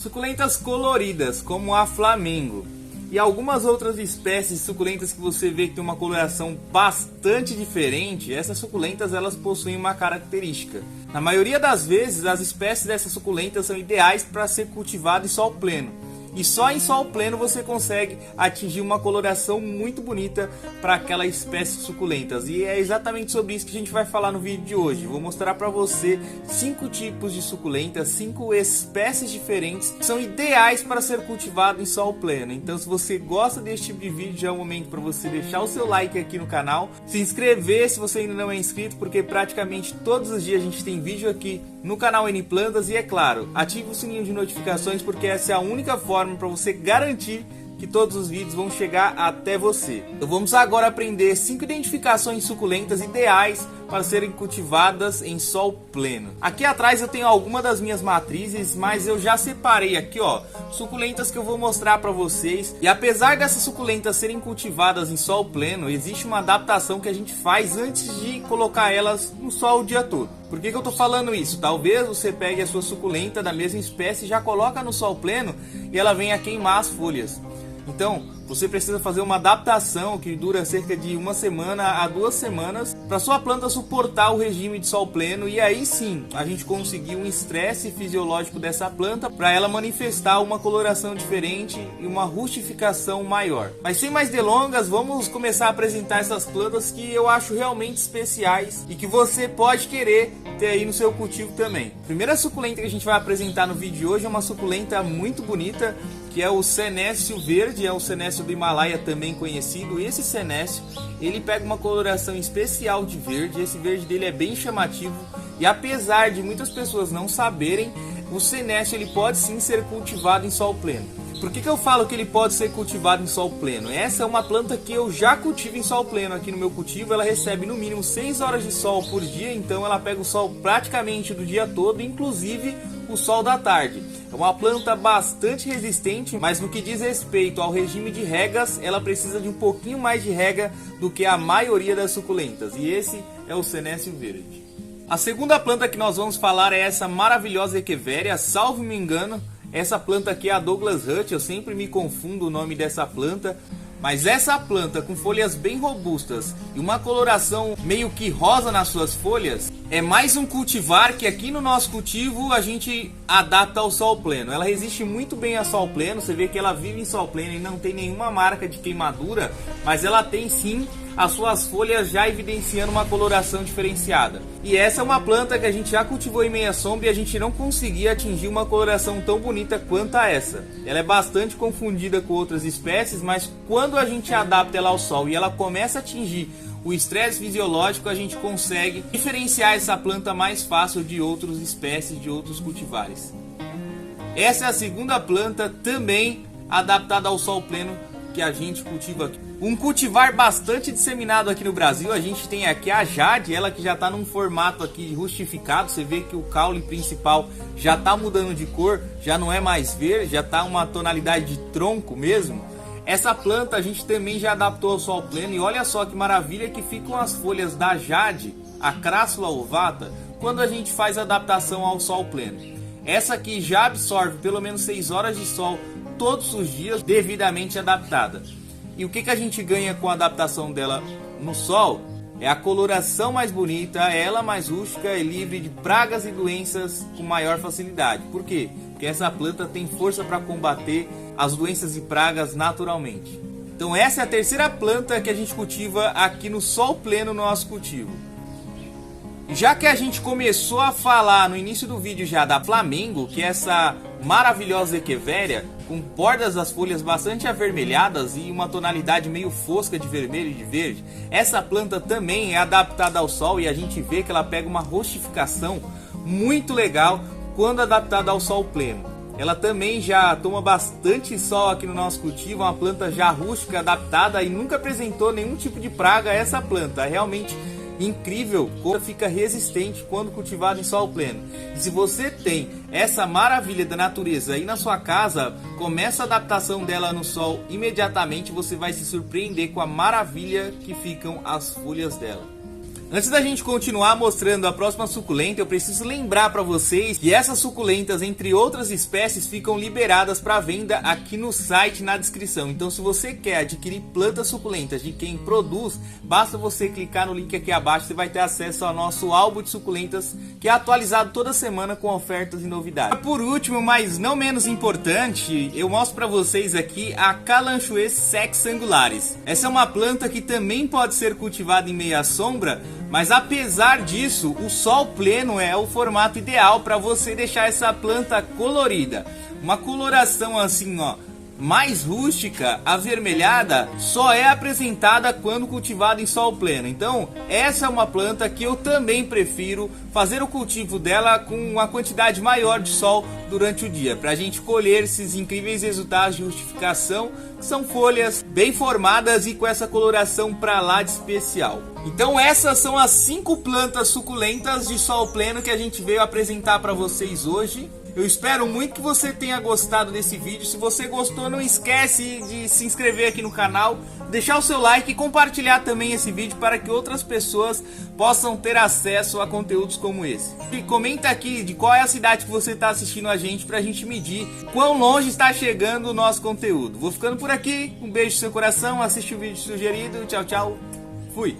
Suculentas coloridas, como a Flamengo, e algumas outras espécies de suculentas que você vê que tem uma coloração bastante diferente. Essas suculentas elas possuem uma característica. Na maioria das vezes, as espécies dessas suculentas são ideais para ser cultivado em sol pleno. E só em sol pleno você consegue atingir uma coloração muito bonita para aquela espécie de suculentas. E é exatamente sobre isso que a gente vai falar no vídeo de hoje. Vou mostrar para você 5 tipos de suculentas, 5 espécies diferentes que são ideais para ser cultivado em sol pleno. Então, se você gosta desse tipo de vídeo, já é o momento para você deixar o seu like aqui no canal, se inscrever se você ainda não é inscrito, porque praticamente todos os dias a gente tem vídeo aqui no canal N Plantas. E é claro, ative o sininho de notificações, porque essa é a única forma para você garantir que todos os vídeos vão chegar até você. Então vamos agora aprender 5 identificações suculentas ideais para serem cultivadas em sol pleno. Aqui atrás eu tenho algumas das minhas matrizes, mas eu já separei aqui, ó, suculentas que eu vou mostrar para vocês. E apesar dessas suculentas serem cultivadas em sol pleno, existe uma adaptação que a gente faz antes de colocar elas no sol o dia todo. Por que eu tô falando isso? Talvez você pegue a sua suculenta da mesma espécie e já coloca no sol pleno e ela venha a queimar as folhas. Então, você precisa fazer uma adaptação que dura cerca de 1 semana a 2 semanas para sua planta suportar o regime de sol pleno, e aí sim a gente conseguir um estresse fisiológico dessa planta para ela manifestar uma coloração diferente e uma rustificação maior. Mas sem mais delongas, vamos começar a apresentar essas plantas que eu acho realmente especiais e que você pode querer ter aí no seu cultivo também. A primeira suculenta que a gente vai apresentar no vídeo de hoje é uma suculenta muito bonita, que é o senécio verde, é o senécio do Himalaia também conhecido. Esse senécio, ele pega uma coloração especial de verde, esse verde dele é bem chamativo, e apesar de muitas pessoas não saberem, o senécio ele pode sim ser cultivado em sol pleno. Por que eu falo que ele pode ser cultivado em sol pleno? Essa é uma planta que eu já cultivo em sol pleno aqui no meu cultivo. Ela recebe no mínimo 6 horas de sol por dia, então ela pega o sol praticamente do dia todo, inclusive o sol da tarde. É uma planta bastante resistente, mas no que diz respeito ao regime de regas, ela precisa de um pouquinho mais de rega do que a maioria das suculentas, e esse é o senécio verde. A segunda planta que nós vamos falar é essa maravilhosa Echeveria, salvo me engano. Essa planta aqui é a Douglas Hut, eu sempre me confundo o nome dessa planta. Mas essa planta com folhas bem robustas e uma coloração meio que rosa nas suas folhas é mais um cultivar que aqui no nosso cultivo a gente adapta ao sol pleno. Ela resiste muito bem a sol pleno, você vê que ela vive em sol pleno e não tem nenhuma marca de queimadura, mas ela tem sim as suas folhas já evidenciando uma coloração diferenciada. E essa é uma planta que a gente já cultivou em meia sombra e a gente não conseguia atingir uma coloração tão bonita quanto a essa. Ela é bastante confundida com outras espécies, mas quando a gente adapta ela ao sol e ela começa a atingir o estresse fisiológico, a gente consegue diferenciar essa planta mais fácil de outras espécies, de outros cultivares. Essa é a segunda planta também adaptada ao sol pleno que a gente cultiva aqui. Um cultivar bastante disseminado aqui no Brasil, a gente tem aqui a Jade, ela que já está num formato aqui rustificado. Você vê que o caule principal já está mudando de cor, já não é mais verde, já está uma tonalidade de tronco mesmo. Essa planta a gente também já adaptou ao sol pleno, e olha só que maravilha que ficam as folhas da Jade, a Crassula ovata, quando a gente faz a adaptação ao sol pleno. Essa aqui já absorve pelo menos 6 horas de sol todos os dias, devidamente adaptada. E o que a gente ganha com a adaptação dela no sol? É a coloração mais bonita, ela mais rústica e livre de pragas e doenças com maior facilidade. Por quê? Porque essa planta tem força para combater as doenças e pragas naturalmente. Então essa é a terceira planta que a gente cultiva aqui no sol pleno no nosso cultivo. Já que a gente começou a falar no início do vídeo já da Flamengo, que é essa maravilhosa Echeveria, com bordas das folhas bastante avermelhadas e uma tonalidade meio fosca de vermelho e de verde, essa planta também é adaptada ao sol e a gente vê que ela pega uma rustificação muito legal quando adaptada ao sol pleno. Ela também já toma bastante sol aqui no nosso cultivo, uma planta já rústica, adaptada, e nunca apresentou nenhum tipo de praga a essa planta. É realmente incrível como fica resistente quando cultivado em sol pleno. E se você tem essa maravilha da natureza aí na sua casa, começa a adaptação dela no sol imediatamente, você vai se surpreender com a maravilha que ficam as folhas dela. Antes da gente continuar mostrando a próxima suculenta, eu preciso lembrar para vocês que essas suculentas, entre outras espécies, ficam liberadas para venda aqui no site na descrição. Então, se você quer adquirir plantas suculentas de quem produz, basta você clicar no link aqui abaixo, você vai ter acesso ao nosso álbum de suculentas, que é atualizado toda semana com ofertas e novidades. Por último, mas não menos importante, eu mostro para vocês aqui a Kalanchoe sexangularis. Essa é uma planta que também pode ser cultivada em meia sombra, mas apesar disso, o sol pleno é o formato ideal para você deixar essa planta colorida. Uma coloração assim, ó, mais rústica, avermelhada, só é apresentada quando cultivada em sol pleno. Então, essa é uma planta que eu também prefiro fazer o cultivo dela com uma quantidade maior de sol durante o dia, para a gente colher esses incríveis resultados de rustificação. São folhas bem formadas e com essa coloração pra lá de especial. Então essas são as 5 plantas suculentas de sol pleno que a gente veio apresentar para vocês hoje. Eu espero muito que você tenha gostado desse vídeo. Se você gostou, não esquece de se inscrever aqui no canal, deixar o seu like e compartilhar também esse vídeo para que outras pessoas possam ter acesso a conteúdos como esse. E comenta aqui de qual é a cidade que você está assistindo a gente, para a gente medir quão longe está chegando o nosso conteúdo. Vou ficando por aqui, um beijo no seu coração, assiste o vídeo sugerido, tchau, tchau, fui!